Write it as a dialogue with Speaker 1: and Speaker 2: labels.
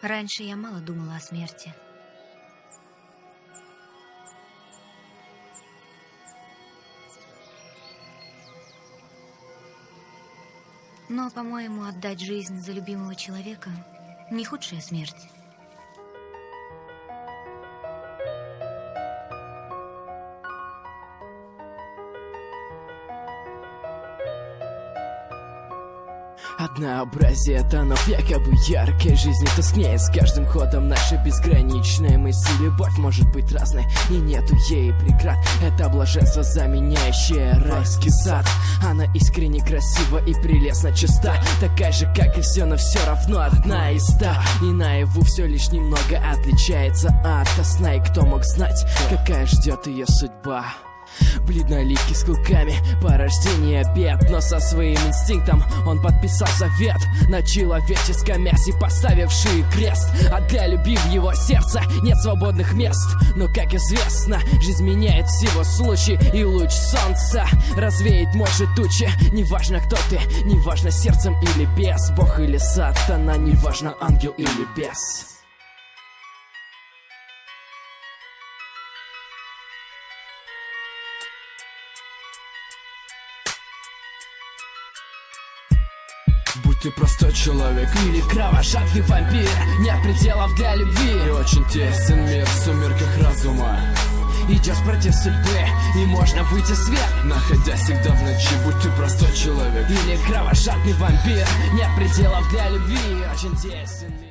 Speaker 1: Раньше я мало думала о смерти. Но, по-моему, отдать жизнь за любимого человека – не худшая смерть.
Speaker 2: Однообразие тонов якобы яркой жизни тускнеет с каждым ходом. Наша безграничная мысль, любовь может быть разной, и нету ей преград. Это блаженство, заменяющее райский сад. Она искренне красива и прелестно чиста, такая же, как и все, но все равно одна из ста. И наяву все лишь немного отличается от сна. И кто мог знать, какая ждет ее судьба? Бледноликий с клыками, порождение бед, но со своим инстинктом он подписал завет на человеческом мясе, поставивший крест. А для любви в его сердце нет свободных мест. Но, как известно, жизнь меняет всего случай, и луч солнца развеять может тучи. Неважно, кто ты, неважно, сердцем или без, Бог или сатана, неважно, ангел или бес.
Speaker 3: Будь ты простой человек
Speaker 2: или кровожадный вампир, нет пределов для любви.
Speaker 3: И очень тесен мир в сумерках разума.
Speaker 2: Идешь против судьбы, и можно выйти в свет,
Speaker 3: находясь всегда в ночи. Будь ты простой человек
Speaker 2: или кровожадный вампир, нет пределов для любви. Очень тесен мир.